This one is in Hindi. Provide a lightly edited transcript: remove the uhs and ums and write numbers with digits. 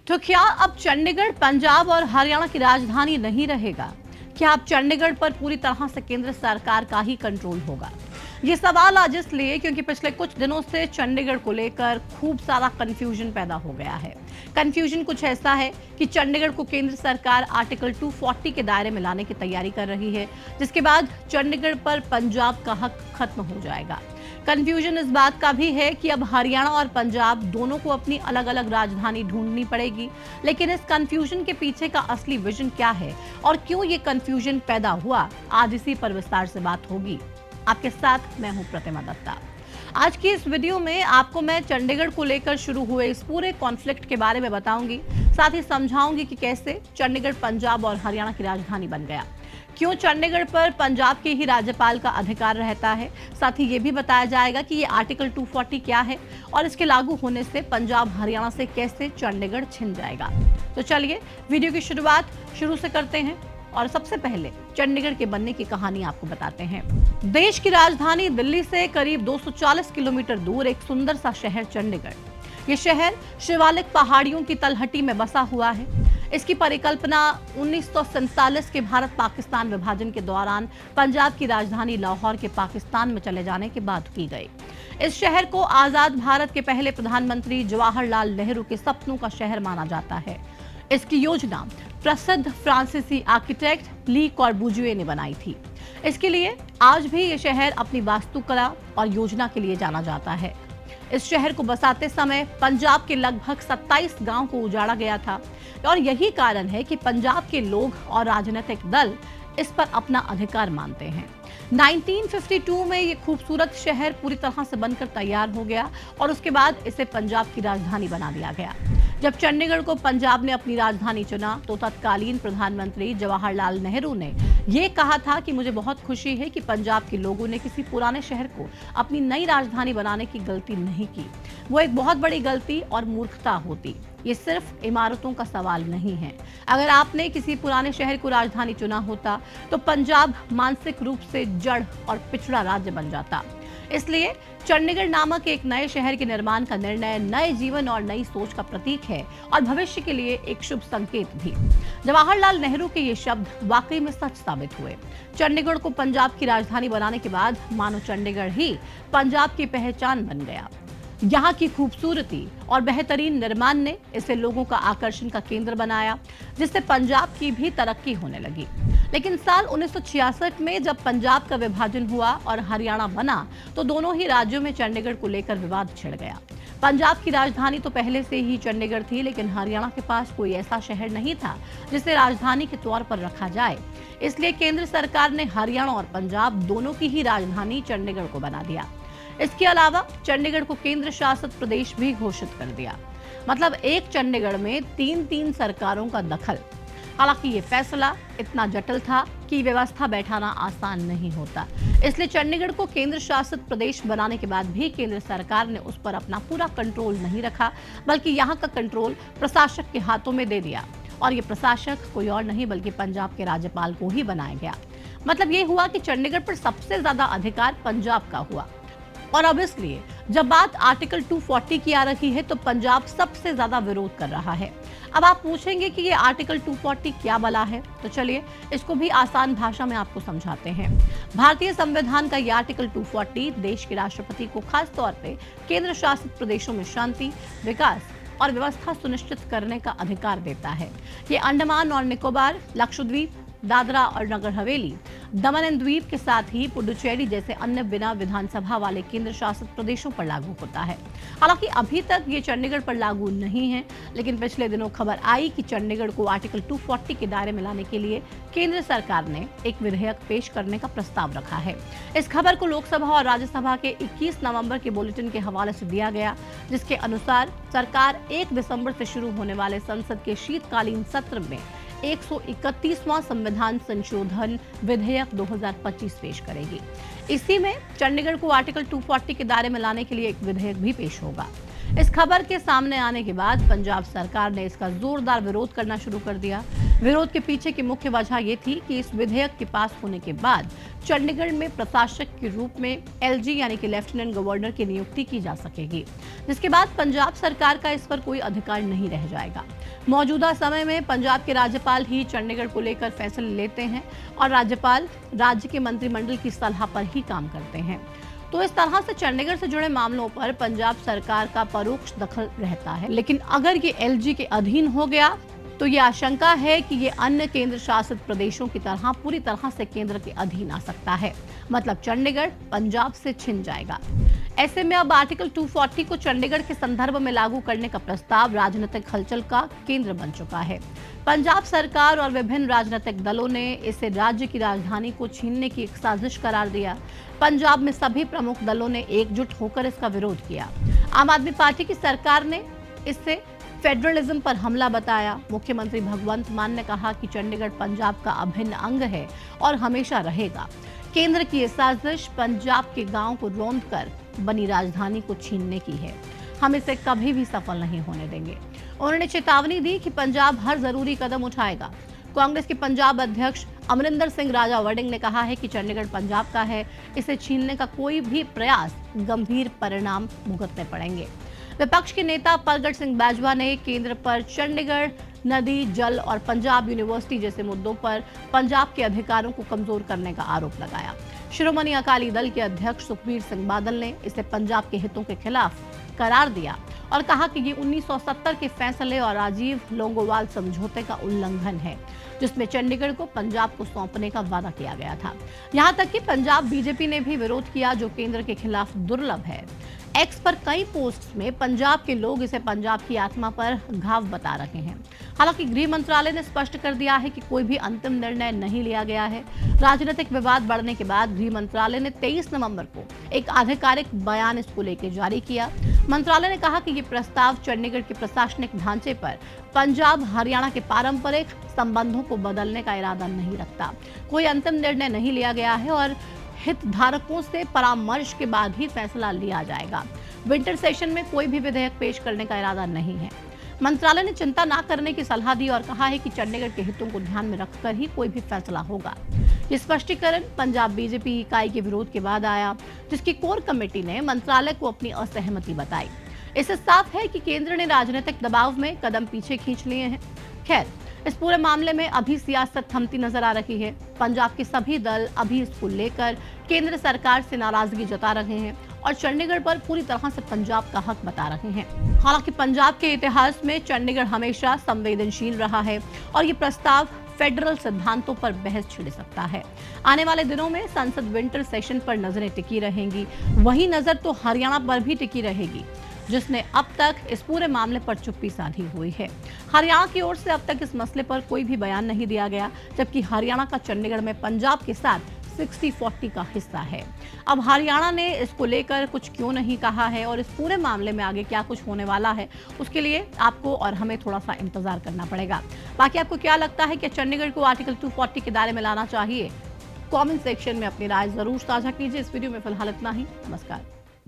तो क्या अब चंडीगढ़ पंजाब और हरियाणा की राजधानी नहीं रहेगा? क्या अब चंडीगढ़ पर पूरी तरह से केंद्र सरकार का ही कंट्रोल होगा? ये सवाल आज इसलिए क्योंकि पिछले कुछ दिनों से चंडीगढ़ को लेकर खूब सारा कंफ्यूजन पैदा हो गया है। कंफ्यूजन कुछ ऐसा है कि चंडीगढ़ को केंद्र सरकार आर्टिकल 240 के दायरे में लाने की तैयारी कर रही है, जिसके बाद चंडीगढ़ पर पंजाब का हक खत्म हो जाएगा। कंफ्यूजन इस बात का भी है कि अब हरियाणा और पंजाब दोनों को अपनी अलग अलग राजधानी ढूंढनी पड़ेगी। लेकिन इस कंफ्यूजन के पीछे का असली विजन क्या है और क्यों ये कंफ्यूजन पैदा हुआ, आज इसी पर विस्तार से बात होगी। आपके साथ मैं हूं प्रतिमा दत्ता। आज की इस वीडियो में आपको मैं चंडीगढ़ को लेकर शुरू हुए इस पूरे कॉन्फ्लिक्ट के बारे में बताऊंगी, साथ ही समझाऊंगी कि कैसे चंडीगढ़ पंजाब और हरियाणा की राजधानी बन गया, क्यों चंडीगढ़ पर पंजाब के ही राज्यपाल का अधिकार रहता है। साथ ही ये भी बताया जाएगा कि ये आर्टिकल 240 क्या है और इसके लागू होने से पंजाब हरियाणा से कैसे चंडीगढ़ छिन जाएगा। तो चलिए वीडियो की शुरुआत शुरू से करते हैं और सबसे पहले चंडीगढ़ के बनने की कहानी आपको बताते हैं। देश की राजधानी दिल्ली से करीब 240 किलोमीटर दूर एक सुंदर सा शहर चंडीगढ़। ये शहर शिवालिक पहाड़ियों की तलहटी में बसा हुआ है। इसकी परिकल्पना 1947 के भारत पाकिस्तान विभाजन के दौरान पंजाब की राजधानी लाहौर के पाकिस्तान में चले जाने के बाद की गई। इस शहर को आजाद भारत के पहले प्रधानमंत्री जवाहरलाल नेहरू के सपनों का शहर माना जाता है। इसकी योजना प्रसिद्ध फ्रांसीसी आर्किटेक्ट ली कॉर्बुजिए ने बनाई थी। इसके लिए आज भी ये शहर अपनी वास्तुकला और योजना के लिए जाना जाता है। इस शहर को बसाते समय पंजाब के लगभग 27 गांव को उजाड़ा गया था और यही कारण है कि पंजाब के लोग और राजनीतिक दल इस पर अपना अधिकार मानते हैं। 1952 में ये खूबसूरत शहर पूरी तरह से बनकर तैयार हो गया और उसके बाद इसे पंजाब की राजधानी बना दिया गया। जब चंडीगढ़ को पंजाब ने अपनी राजधानी चुना तो तत्कालीन प्रधानमंत्री जवाहरलाल नेहरू ने ये कहा था कि मुझे बहुत खुशी है कि पंजाब के लोगों ने किसी पुराने शहर को अपनी नई राजधानी बनाने की गलती नहीं की। वो एक बहुत बड़ी गलती और मूर्खता होती। ये सिर्फ इमारतों का सवाल नहीं है। अगर आपने किसी पुराने शहर को राजधानी चुना होता तो पंजाब मानसिक रूप से जड़ और पिछड़ा राज्य बन जाता। इसलिए चंडीगढ़ नामक एक नए शहर के निर्माण का निर्णय नए जीवन और नई सोच का प्रतीक है और भविष्य के लिए एक शुभ संकेत भी। जवाहरलाल नेहरू के ये शब्द वाकई में सच साबित हुए। चंडीगढ़ को पंजाब की राजधानी बनाने के बाद मानो चंडीगढ़ ही पंजाब की पहचान बन गया। यहाँ की खूबसूरती और बेहतरीन निर्माण ने इसे लोगों का आकर्षण का केंद्र बनाया, जिससे पंजाब की भी तरक्की होने लगी। लेकिन साल 1966 में जब पंजाब का विभाजन हुआ और हरियाणा बना तो दोनों ही राज्यों में चंडीगढ़ को लेकर विवाद छिड़ गया। पंजाब की राजधानी तो पहले से ही चंडीगढ़ थी, लेकिन हरियाणा के पास कोई ऐसा शहर नहीं था जिसे राजधानी के तौर पर रखा जाए। इसलिए केंद्र सरकार ने हरियाणा और पंजाब दोनों की ही राजधानी चंडीगढ़ को बना दिया। इसके अलावा चंडीगढ़ को केंद्र शासित प्रदेश भी घोषित कर दिया। मतलब एक चंडीगढ़ में तीन सरकारों का दखल। हालांकि ये फैसला इतना जटिल था कि व्यवस्था बैठाना आसान नहीं होता। इसलिए चंडीगढ़ को केंद्र शासित प्रदेश बनाने के बाद भी केंद्र सरकार ने उस पर अपना पूरा कंट्रोल नहीं रखा, बल्कि यहाँ का कंट्रोल प्रशासक के हाथों में दे दिया। और ये प्रशासक कोई और नहीं बल्कि पंजाब के राज्यपाल को ही बनाया गया। मतलब ये हुआ कि चंडीगढ़ पर सबसे ज्यादा अधिकार पंजाब का हुआ। और अब इसलिए जब बात आर्टिकल 240 की आ रही है तो पंजाब सबसे ज्यादा विरोध कर रहा है। अब आप पूछेंगे कि ये आर्टिकल 240 क्या भला है, तो चलिए इसको भी आसान भाषा में आपको समझाते हैं। भारतीय संविधान का ये आर्टिकल 240 देश के राष्ट्रपति को खास तौर पे केंद्र शासित प्रदेशों में शांति, विकास और व्यवस्था सुनिश्चित करने का अधिकार देता है। ये अंडमान और निकोबार, लक्षद्वीप, दादरा और नगर हवेली, दमन एंड द्वीप के साथ ही पुडुचेरी जैसे अन्य बिना विधानसभा वाले केंद्र शासित प्रदेशों पर लागू होता है। हालांकि अभी तक ये चंडीगढ़ पर लागू नहीं है, लेकिन पिछले दिनों खबर आई कि चंडीगढ़ को आर्टिकल 240 के दायरे में लाने के लिए केंद्र सरकार ने एक विधेयक पेश करने का प्रस्ताव रखा है। इस खबर को लोकसभा और राज्यसभा के 21 नवंबर के बुलेटिन के हवाले से दिया गया, जिसके अनुसार सरकार 1 दिसंबर से शुरू होने वाले संसद के शीतकालीन सत्र में 131वां संविधान संशोधन विधेयक 2025 पेश करेगी। इसी में चंडीगढ़ को आर्टिकल 240 के दायरे में लाने के लिए एक विधेयक भी पेश होगा। इस खबर के सामने आने के बाद पंजाब सरकार ने इसका जोरदार विरोध करना शुरू कर दिया। विरोध के पीछे की मुख्य वजह ये थी कि इस विधेयक के पास होने के बाद चंडीगढ़ में प्रशासक के रूप में एलजी यानी कि लेफ्टिनेंट गवर्नर की नियुक्ति की जा सकेगी, जिसके बाद पंजाब सरकार का इस पर कोई अधिकार नहीं रह जाएगा। मौजूदा समय में पंजाब के राज्यपाल ही चंडीगढ़ को लेकर फैसले लेते हैं और राज्यपाल राज्य के मंत्रिमंडल की सलाह पर ही काम करते हैं। तो इस तरह से चंडीगढ़ से जुड़े मामलों पर पंजाब सरकार का परोक्ष दखल रहता है। लेकिन अगर ये एलजी के अधीन हो गया तो ये आशंका है कि ये अन्य केंद्र शासित प्रदेशों की तरह पूरी तरह से केंद्र के अधीन आ सकता है, मतलब चंडीगढ़ पंजाब से छिन जाएगा। ऐसे में अब आर्टिकल 240 को चंडीगढ़ के संदर्भ में लागू करने का प्रस्ताव राजनीतिक हलचल का केंद्र बन चुका है। पंजाब सरकार और विभिन्न राजनीतिक दलों ने इसे राज्य की राजधानी को छीनने की एक साजिश करार दिया। पंजाब में सभी प्रमुख दलों ने एकजुट होकर इसका विरोध किया। आम आदमी पार्टी की सरकार ने इससे फेडरलिज्म पर हमला बताया। मुख्यमंत्री भगवंत मान ने कहा कि चंडीगढ़ पंजाब का अभिन्न अंग है और हमेशा रहेगा। केंद्र की ये साजिश पंजाब के गांव को रौंदकर बनी राजधानी को छीनने की है। हम इसे कभी भी सफल नहीं होने देंगे। उन्होंने चेतावनी दी कि पंजाब हर जरूरी कदम उठाएगा। कांग्रेस के पंजाब अध्यक्ष अमरिंदर सिंह राजा वड़िंग ने कहा है कि चंडीगढ़ पंजाब का है, इसे छीनने का कोई भी प्रयास गंभीर परिणाम भुगतने पड़ेंगे। विपक्ष के नेता परगट सिंह बाजवा ने केंद्र पर चंडीगढ़ नदी, जल और पंजाब यूनिवर्सिटी जैसे मुद्दों पर पंजाब के अधिकारों को कमजोर करने का आरोप लगाया। शिरोमणि अकाली दल के अध्यक्ष सुखबीर सिंह बादल ने इसे पंजाब के हितों के खिलाफ करार दिया और कहा कि ये 1970 के फैसले और राजीव लोंगोवाल समझौते का उल्लंघन है, जिसमें चंडीगढ़ को पंजाब को सौंपने का वादा किया गया था। यहां तक कि पंजाब बीजेपी ने भी विरोध किया, जो केंद्र के खिलाफ दुर्लभ है। एक्स पर कई पोस्ट्स में पंजाब के लोग इसे पंजाब की आत्मा पर घाव बता रहे हैं। हालांकि गृह मंत्रालय ने स्पष्ट कर दिया है कि कोई भी अंतिम निर्णय नहीं लिया गया है। राजनीतिक विवाद बढ़ने के बाद गृह मंत्रालय ने 23 नवंबर को एक आधिकारिक बयान इसको लेकर जारी किया। मंत्रालय ने कहा कि ये प्रस्ताव चंडीगढ़ के प्रशासनिक ढांचे पर पंजाब हरियाणा के पारंपरिक संबंधों को बदलने का इरादा नहीं रखता। कोई अंतिम निर्णय नहीं लिया गया है और हितधारकों से परामर्श के बाद ही फैसला लिया जाएगा। विंटर सेशन में कोई भी विधेयक पेश करने का इरादा नहीं है। मंत्रालय ने चिंता न करने की सलाह दी और कहा है कि चंडीगढ़ के हितों को ध्यान में रखकर ही कोई भी फैसला होगा। ये स्पष्टीकरण पंजाब बीजेपी इकाई के विरोध के बाद आया, जिसकी कोर कमेटी ने मंत्रालय को अपनी असहमति बताई। इससे साफ है कि केंद्र ने राजनीतिक दबाव में कदम पीछे खींच लिए हैं। खैर, इस पूरे मामले में अभी सियासत थमती नजर आ रही है। पंजाब के सभी दल अभी इसको लेकर केंद्र सरकार से नाराजगी जता रहे हैं और चंडीगढ़ पर पूरी तरह से पंजाब का हक बता रहे हैं। हालांकि पंजाब के इतिहास में चंडीगढ़ हमेशा संवेदनशील रहा है और ये प्रस्ताव फेडरल सिद्धांतों पर बहस छिड़ सकता है। आने वाले दिनों में संसद विंटर सेशन पर नजरें टिकी रहेंगी। वही नजर तो हरियाणा पर भी टिकी रहेगी, जिसने अब तक इस पूरे मामले पर चुप्पी साधी हुई है। हरियाणा की ओर से अब तक इस मसले पर कोई भी बयान नहीं दिया गया, जबकि हरियाणा का चंडीगढ़ में पंजाब के साथ 60-40 का हिस्सा है। अब हरियाणा ने इसको लेकर कुछ क्यों नहीं कहा है और इस पूरे मामले में आगे क्या कुछ होने वाला है, उसके लिए आपको और हमें थोड़ा सा इंतजार करना पड़ेगा। बाकी आपको क्या लगता है कि चंडीगढ़ को आर्टिकल 240 के दायरे में लाना चाहिए? कमेंट सेक्शन में अपनी राय जरूर साझा कीजिए। इस वीडियो में फिलहाल इतना ही। नमस्कार।